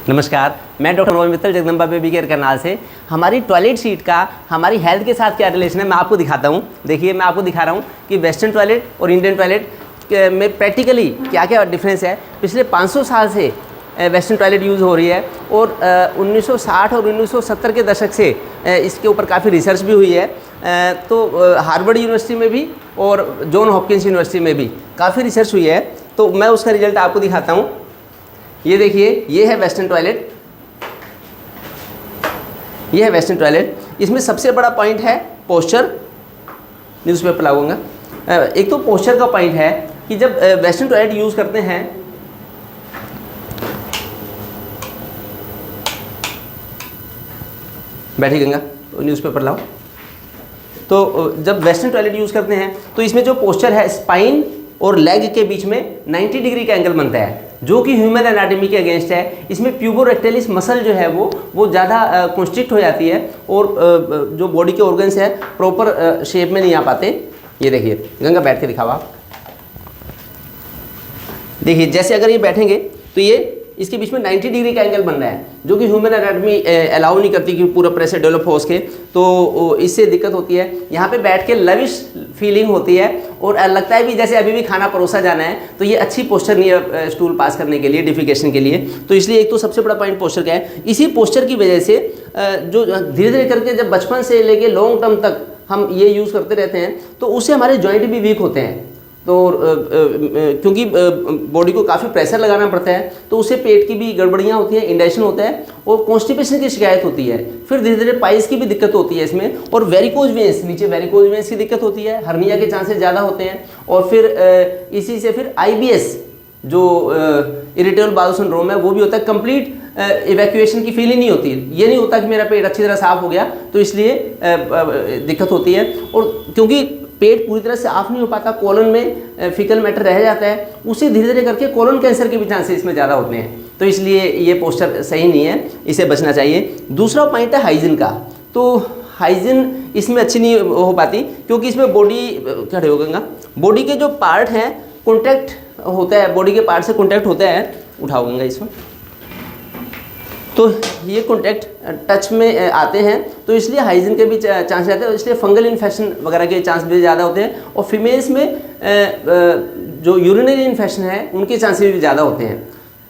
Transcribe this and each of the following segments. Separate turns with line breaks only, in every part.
नमस्कार, मैं doctor Mohan Mittal Jagdamba baby care Karnal से। हमारी टॉयलेट सीट का हमारी हेल्थ के साथ क्या रिलेशन है मैं आपको दिखाता हूँ। देखिए, मैं आपको दिखा रहा हूँ कि वेस्टर्न टॉयलेट और इंडियन टॉयलेट में प्रैक्टिकली क्या क्या डिफरेंस है। पिछले 500 साल से वेस्टर्न टॉयलेट यूज़ हो रही है और 1960 और 1970 के दशक से इसके ऊपर काफ़ी रिसर्च भी हुई है। तो हार्वर्ड यूनिवर्सिटी में भी और जॉन हॉपकिंस यूनिवर्सिटी में भी काफ़ी रिसर्च हुई है। तो मैं उसका रिजल्ट आपको दिखाता हूँ। ये देखिए, ये है वेस्टर्न टॉयलेट, ये है वेस्टर्न टॉयलेट। इसमें सबसे बड़ा पॉइंट है पोस्चर। न्यूज़पेपर लगाऊंगा। एक तो पोस्चर का पॉइंट है कि जब वेस्टर्न टॉयलेट यूज़ करते हैं बैठी गंगा, तो न्यूज़पेपर लाओ। तो जब वेस्टर्न टॉयलेट यूज़ करते हैं तो इसमें जो पोस्चर है, स्पाइन और लेग के बीच में 90 डिग्री का एंगल बनता है, जो कि ह्यूमन एनाटॉमी के अगेंस्ट है। इसमें प्यूबोरेक्टैलिस मसल जो है वो ज़्यादा कंस्ट्रिक्ट हो जाती है और जो बॉडी के ऑर्गन्स है प्रॉपर शेप में नहीं आ पाते। ये देखिए, गंगा बैठ के दिखावा। देखिए, जैसे अगर ये बैठेंगे तो ये इसके बीच में 90 डिग्री का एंगल बन रहा है, जो कि ह्यूमन एनाटॉमी अलाउ नहीं करती कि पूरा प्रेशर डेवलप हो उसके, तो इससे दिक्कत होती है। यहाँ पे बैठ के लविश फीलिंग होती है और लगता है भी जैसे अभी भी खाना परोसा जाना है। तो ये अच्छी पोस्चर नहीं है स्टूल पास करने के लिए, डिफिकेशन के लिए। तो इसलिए एक तो सबसे बड़ा पॉइंट पोस्चर का है। इसी पोस्चर की वजह से जो धीरे धीरे करके जब बचपन से लेके लॉन्ग टर्म तक हम ये यूज़ करते रहते हैं तो उससे हमारे जॉइंट भी वीक होते हैं। तो क्योंकि बॉडी को काफ़ी प्रेशर लगाना पड़ता है, तो उससे पेट की भी गड़बड़ियाँ होती हैं, इंडाइजेशन होता है और कॉन्स्टिपेशन की शिकायत होती है। फिर धीरे धीरे पाइल्स की भी दिक्कत होती है इसमें, और वेरिकोज वेंस, नीचे वेरिकोज वेंस की दिक्कत होती है, हर्निया के चांसेस ज़्यादा होते हैं। और फिर इसी से फिर IBS जो इरिटेबल बाउल सिंड्रोम है वो भी होता है। कंप्लीट इवैक्यूएशन की फीलिंग नहीं होती, ये नहीं होता कि मेरा पेट अच्छी तरह साफ हो गया, तो इसलिए दिक्कत होती है। और क्योंकि पेट पूरी तरह से साफ नहीं हो पाता, कोलन में फिकल मैटर रह जाता है, उसे धीरे धीरे करके कोलन कैंसर के भी चांसेस इसमें ज़्यादा होते हैं। तो इसलिए ये पोस्चर सही नहीं है, इसे बचना चाहिए। दूसरा पॉइंट है हाइजीन का। तो हाइजीन इसमें अच्छी नहीं हो पाती, क्योंकि इसमें बॉडी खड़े हो गंगा, बॉडी के जो पार्ट हैं कॉन्टैक्ट होता है, बॉडी के पार्ट से कॉन्टैक्ट होता है। उठाओ गंगा इसमें, तो ये कॉन्टैक्ट टच में आते हैं, तो इसलिए हाइजीन के भी चांस रहते हैं, इसलिए फंगल इन्फेक्शन वगैरह के चांस भी ज़्यादा होते हैं। और फीमेल्स में जो यूरिनरी इन्फेक्शन है उनके चांसेस भी ज़्यादा होते हैं।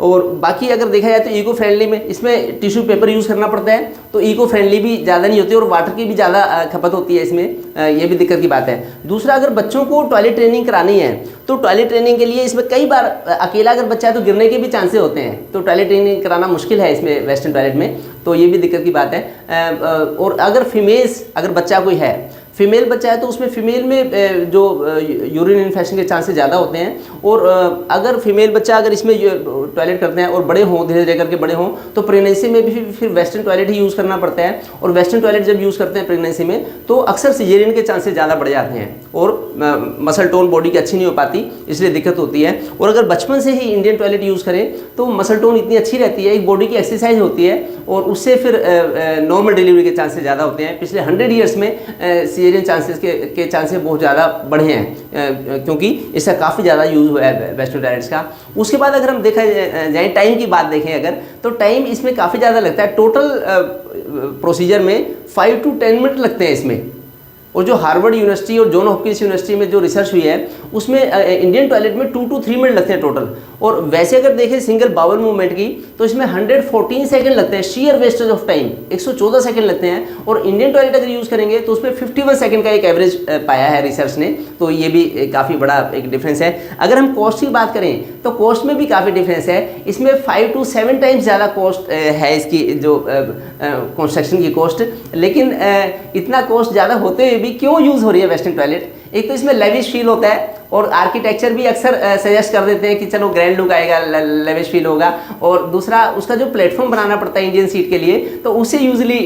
और बाकी अगर देखा जाए तो इको फ्रेंडली में इसमें टिश्यू पेपर यूज़ करना पड़ता है, तो इको फ्रेंडली भी ज़्यादा नहीं होती और वाटर की भी ज़्यादा खपत होती है इसमें, ये भी दिक्कत की बात है। दूसरा, अगर बच्चों को टॉयलेट ट्रेनिंग करानी है तो टॉयलेट ट्रेनिंग के लिए इसमें कई बार अकेला अगर बच्चा है तो गिरने के भी चांसेस होते हैं, तो टॉयलेट ट्रेनिंग कराना मुश्किल है इसमें वेस्टर्न टॉयलेट में, तो ये भी दिक्कत की बात है। और अगर फीमेल्स, अगर बच्चा कोई है, फीमेल बच्चा है, तो उसमें फीमेल में जो यूरिन इन्फेक्शन के चांसेस ज़्यादा होते हैं। और अगर फीमेल बच्चा अगर इसमें टॉयलेट करते हैं और बड़े हों, धीरे धीरे करके बड़े हों, तो प्रेगनेंसी में भी फिर वेस्टर्न टॉयलेट ही यूज़ करना पड़ता है। और वेस्टर्न टॉयलेट जब यूज़ करते हैं प्रेगनेंसी में तो अक्सर सिजेरियन के चांसेस ज़्यादा बढ़ जाते हैं और मसल टोन बॉडी की अच्छी नहीं हो पाती, इसलिए दिक्कत होती है। और अगर बचपन से ही इंडियन टॉयलेट यूज़ करें तो मसल टोन इतनी अच्छी रहती है, एक बॉडी की एक्सरसाइज होती है और उससे फिर नॉर्मल डिलीवरी के चांसेस ज़्यादा होते हैं। पिछले 100 ईयर्स में सिजेरियन चांसेस के चांसेस बहुत ज़्यादा बढ़े हैं, क्योंकि इसका काफ़ी ज़्यादा यूज़ हुआ है वेस्टर्न टॉयलेट्स का। उसके बाद अगर हम देखा जाए, टाइम की बात देखें अगर, तो टाइम इसमें काफ़ी ज़्यादा लगता है। टोटल प्रोसीजर में 5 to 10 मिनट लगते हैं इसमें। और जो हार्वर्ड यूनिवर्सिटी और जॉन हॉपकिंस यूनिवर्सिटी में जो रिसर्च हुई है उसमें इंडियन टॉयलेट में 2 to 3 मिनट लगते हैं टोटल। और वैसे अगर देखें सिंगल बाउल मूवमेंट की तो इसमें 114 सेकंड लगते हैं, shear wastage of time 114 second लगते हैं। और इंडियन टॉयलेट अगर यूज़ करेंगे तो उसमें 51 सेकंड का एक एवरेज पाया है रिसर्च ने, तो ये भी काफ़ी बड़ा एक डिफरेंस है। अगर हम कॉस्ट की बात करें तो कॉस्ट में भी काफ़ी डिफरेंस है। इसमें 5 to 7 टाइम्स ज़्यादा कॉस्ट है इसकी, जो कंस्ट्रक्शन की कॉस्ट। लेकिन इतना कॉस्ट ज़्यादा होते हुए भी क्यों यूज़ हो रही है वेस्टर्न टॉयलेट? एक तो इसमें लेविश फील होता है और आर्किटेक्चर भी अक्सर सजेस्ट कर देते हैं कि चलो ग्रैंड लुक आएगा, लेविश फील होगा। और दूसरा, उसका जो प्लेटफॉर्म बनाना पड़ता है इंडियन सीट के लिए, तो उससे यूजली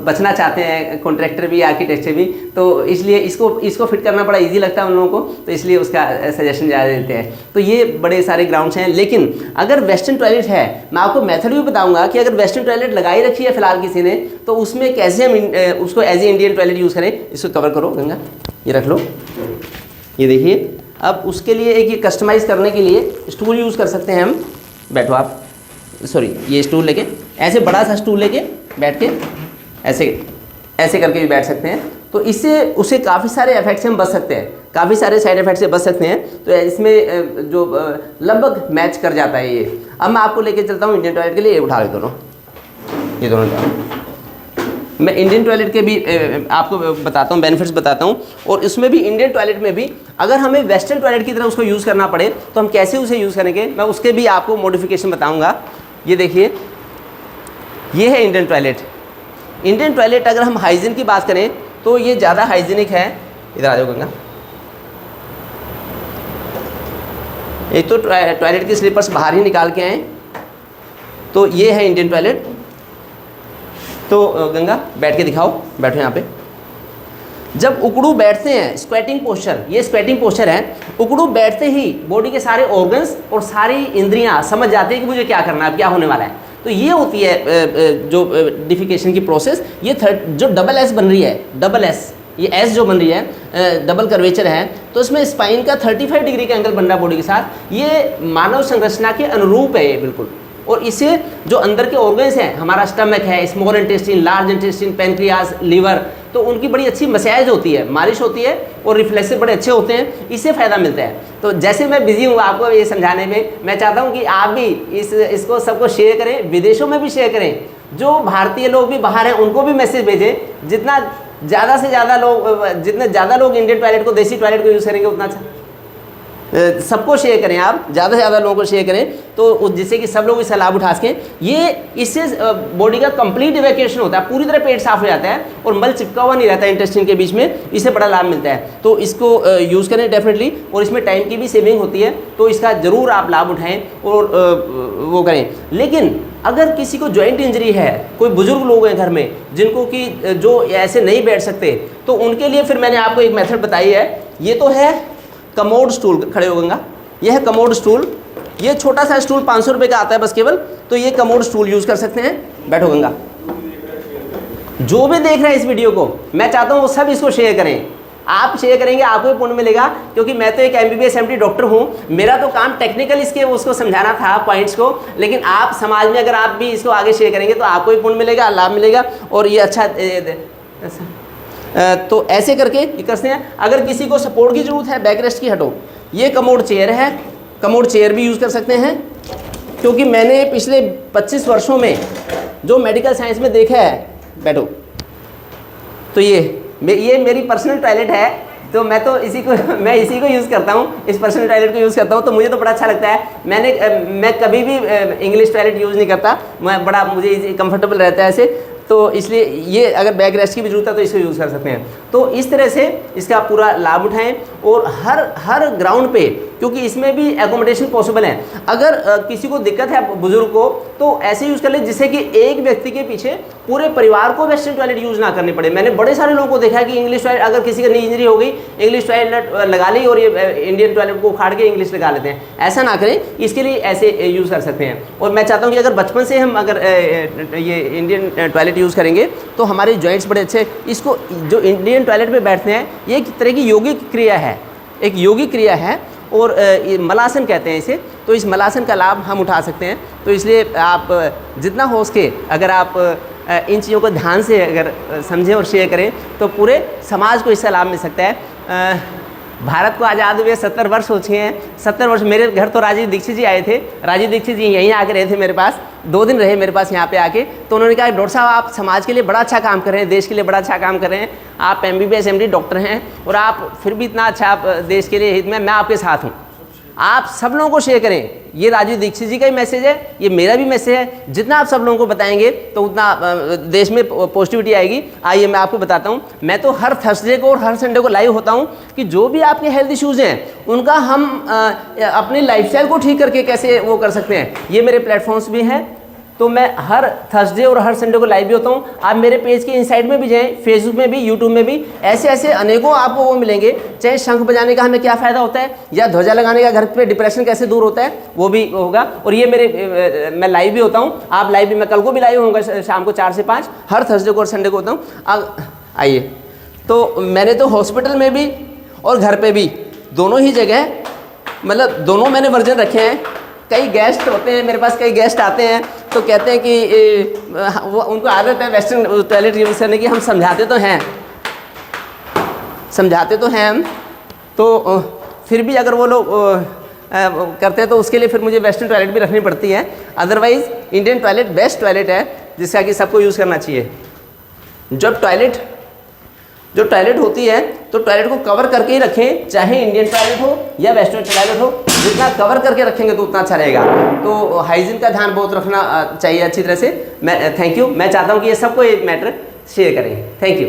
बचना चाहते हैं कॉन्ट्रैक्टर भी, आर्किटेक्चर भी, तो इसलिए इसको फिट करना बड़ा ईजी लगता है उन लोगों को, तो इसलिए उसका सजेशन ज़्यादा देते हैं। तो ये बड़े सारे ग्राउंड्स हैं। लेकिन अगर वेस्टर्न टॉयलेट है, मैं आपको मेथड भी बताऊंगा कि अगर वेस्टर्न टॉयलेट लगाई रखी है फिलहाल किसी ने, तो उसमें कैसे हम उसको as a Indian toilet use करें। इसको कवर करो गंगा, ये रख लो, ये देखिए। अब उसके लिए एक ये कस्टमाइज़ करने के लिए स्टूल यूज़ कर सकते हैं हम। बैठो आप, सॉरी ये स्टूल लेके, ऐसे बड़ा सा स्टूल लेके बैठ के ऐसे ऐसे करके भी बैठ सकते हैं। तो इससे उसे काफ़ी सारे इफेक्ट से हम बच सकते हैं, काफ़ी सारे साइड इफेक्ट से बच सकते हैं। तो इसमें जो लगभग मैच कर जाता है ये। अब मैं आपको लेके चलता हूँ इंडियन टॉयलेट के लिए, ये उठा के दोनों, ये दोनों मैं इंडियन टॉयलेट के भी आपको बताता हूँ, बेनिफिट्स बताता हूँ। और इसमें भी इंडियन टॉयलेट में भी अगर हमें वेस्टर्न टॉयलेट की तरह उसको यूज़ करना पड़े तो हम कैसे उसे यूज़ करेंगे, मैं उसके भी आपको मॉडिफिकेशन बताऊँगा। ये देखिए, ये है इंडियन टॉयलेट। इंडियन टॉयलेट अगर हम हाइजीन की बात करें तो ये ज़्यादा हाइजीनिक है। इधर आ जाओ गंगा। एक तो टॉयलेट की स्लीपर्स बाहर ही निकाल के आए, तो ये है इंडियन टॉयलेट। तो गंगा बैठ के दिखाओ, बैठो यहाँ पे। जब उकड़ू बैठते हैं, स्क्वेटिंग पोस्चर, ये स्क्वेटिंग पोस्चर है। उकड़ू बैठते ही बॉडी के सारे ऑर्गन्स और सारी इंद्रियां समझ जाती है कि मुझे क्या करना है, क्या होने वाला है। तो ये होती है जो डिफिकेशन की प्रोसेस। ये जो डबल एस बन रही है, डबल एस, ये एस जो बन रही है, डबल कर्वेचर है, तो इसमें स्पाइन का 35 डिग्री का एंगल बन रहा है बॉडी के साथ। ये मानव संरचना के अनुरूप है ये बिल्कुल। और इससे जो अंदर के ऑर्गन्स हैं, हमारा स्टमक है, small intestine, large intestine, pancreas, liver, तो उनकी बड़ी अच्छी मसाज होती है, मालिश होती है और रिफ्लेक्सेस बड़े अच्छे होते हैं, इससे फ़ायदा मिलता है। तो जैसे मैं बिजी हूँ आपको ये समझाने में, मैं चाहता हूँ कि आप भी इसको सबको शेयर करें, विदेशों में भी शेयर करें। जो भारतीय लोग भी बाहर हैं उनको भी मैसेज भेजें। जितना ज़्यादा से ज़्यादा लोग, जितने ज़्यादा लोग इंडियन टॉयलेट को, देसी टॉयलेट को यूज़ करेंगे उतना अच्छा। सबको शेयर करें, आप ज़्यादा से ज़्यादा लोगों को शेयर करें, तो जिससे कि सब लोग इसका लाभ उठा सकें। ये इससे बॉडी का कंप्लीट इवैक्यूएशन होता है, पूरी तरह पेट साफ हो जाता है और मल चिपका हुआ नहीं रहता है इंटेस्टाइन के बीच में, इससे बड़ा लाभ मिलता है। तो इसको यूज़ करें डेफिनेटली, और इसमें टाइम की भी सेविंग होती है, तो इसका ज़रूर आप लाभ उठाएँ और वो करें। लेकिन अगर किसी को जॉइंट इंजरी है, कोई बुजुर्ग लोग हैं घर में जिनको कि जो ऐसे नहीं बैठ सकते, तो उनके लिए फिर मैंने आपको एक मेथड बताई है। ये तो है कमोड स्टूल, खड़े हो गंगा, ये है कमोड स्टूल। ये छोटा सा स्टूल 500 रुपये का आता है बस केवल, तो ये कमोड स्टूल यूज़ कर सकते हैं। बैठो गंगा। जो भी देख रहे हैं इस वीडियो को, मैं चाहता हूँ वो सब इसको शेयर करें। आप शेयर करेंगे, आपको भी पुण्य मिलेगा, क्योंकि मैं तो एक MBBS MD डॉक्टर हूँ। मेरा तो काम टेक्निकल इसके उसको समझाना था पॉइंट्स को, लेकिन आप समाज में अगर आप भी इसको आगे शेयर करेंगे तो आपको भी पुण्य मिलेगा, लाभ मिलेगा, और ये अच्छा तो ऐसे करके ये करते हैं। अगर किसी को सपोर्ट की ज़रूरत है, बैक रेस्ट की, हटो, ये कमोड चेयर है, कमोड चेयर भी यूज़ कर सकते हैं। क्योंकि मैंने पिछले 25 वर्षों में जो मेडिकल साइंस में देखा है, बैठो, तो ये मेरी पर्सनल टॉयलेट है, तो मैं तो इसी को यूज़ करता हूँ, इस पर्सनल टॉयलेट को यूज़ करता हूँ, तो मुझे तो बड़ा अच्छा लगता है। मैं कभी भी इंग्लिश टॉयलेट यूज़ नहीं करता, मुझे कंफर्टेबल रहता है ऐसे। तो इसलिए ये अगर बैक रेस्ट की भी जरूरत है तो इसको यूज़ कर सकते हैं। तो इस तरह से इसका पूरा लाभ उठाएं, और हर ग्राउंड पे, क्योंकि इसमें भी एकोमोडेशन पॉसिबल है। अगर किसी को दिक्कत है बुजुर्ग को, तो ऐसे यूज़ कर ले जिससे कि एक व्यक्ति के पीछे पूरे परिवार को वेस्टर्न टॉयलेट यूज़ ना करनी पड़े। मैंने बड़े सारे लोगों को देखा है कि इंग्लिश टॉयलेट, अगर किसी का नी इंजरी हो गई, इंग्लिश टॉयलेट लगा ली और ये इंडियन टॉयलेट को उखाड़ के इंग्लिश लगा लेते हैं। ऐसा ना करें, इसके लिए ऐसे यूज़ कर सकते हैं। और मैं चाहता हूँ कि अगर बचपन से हम अगर ये इंडियन टॉयलेट यूज़ करेंगे तो हमारे जॉइंट्स बड़े अच्छे। इसको जो इंडियन टॉयलेट में बैठते हैं, ये एक तरह की योगिक क्रिया है, एक योगिक क्रिया है, और मलासन कहते हैं इसे। तो इस मलासन का लाभ हम उठा सकते हैं। तो इसलिए आप जितना हो सके, अगर आप इन चीज़ों को ध्यान से अगर समझें और शेयर करें, तो पूरे समाज को इससे लाभ मिल सकता है। भारत को आज़ाद हुए 70 वर्ष हो चुके हैं। 70 वर्ष, मेरे घर तो राजीव दीक्षित जी आए थे। राजीव दीक्षित जी यहीं आके रहे थे मेरे पास, 2 दिन रहे मेरे पास यहाँ पे आके। तो उन्होंने कहा, डॉक्टर साहब आप समाज के लिए बड़ा अच्छा काम कर रहे हैं, देश के लिए बड़ा अच्छा काम कर रहे हैं, आप MBBS MD डॉक्टर हैं, और आप फिर भी इतना अच्छा देश के लिए हित में, मैं आपके साथ हूँ। आप सब लोगों को शेयर करें। ये राजीव दीक्षित जी का ही मैसेज है, ये मेरा भी मैसेज है। जितना आप सब लोगों को बताएंगे तो उतना देश में पॉजिटिविटी आएगी। आइए मैं आपको बताता हूँ। मैं तो हर थर्सडे को और हर संडे को लाइव होता हूँ कि जो भी आपके हेल्थ इश्यूज़ हैं उनका हम अपनी लाइफस्टाइल को ठीक करके कैसे वो कर सकते हैं। ये मेरे प्लेटफॉर्म्स भी हैं, तो मैं हर थर्सडे और हर संडे को लाइव भी होता हूँ। आप मेरे पेज के इनसाइड में भी जाएं, फेसबुक में भी, यूट्यूब में भी, ऐसे अनेकों आपको वो मिलेंगे। चाहे शंख बजाने का हमें क्या फ़ायदा होता है, या ध्वजा लगाने का घर पे डिप्रेशन कैसे दूर होता है, वो भी होगा। और ये मैं लाइव भी होता हूँ। आप लाइव भी, मैं कल को भी लाइव होऊंगा शाम को 4 से 5, हर थर्सडे को और संडे को होता हूँ। आइए, तो मैंने तो हॉस्पिटल में भी और घर पर भी, दोनों ही जगह, मतलब दोनों मैंने वर्जन रखे हैं। कई गेस्ट होते हैं, मेरे पास कई गेस्ट आते हैं तो कहते हैं कि वो उनको आदत है वेस्टर्न टॉयलेट यूज़ करने की। हम समझाते तो हैं हम, तो फिर भी अगर वो लोग करते हैं तो उसके लिए फिर मुझे वेस्टर्न टॉयलेट भी रखनी पड़ती है। Otherwise Indian toilet best toilet है जिसका कि सबको यूज़ करना चाहिए। जब टॉयलेट होती है तो टॉयलेट को कवर करके ही रखें, चाहे इंडियन टॉयलेट हो या वेस्टर्न टॉयलेट हो। जितना कवर करके रखेंगे तो उतना अच्छा रहेगा। तो हाइजीन का ध्यान बहुत रखना चाहिए अच्छी तरह से। मैं थैंक यू, मैं चाहता हूँ कि ये सबको ये मैटर शेयर करें। Thank you.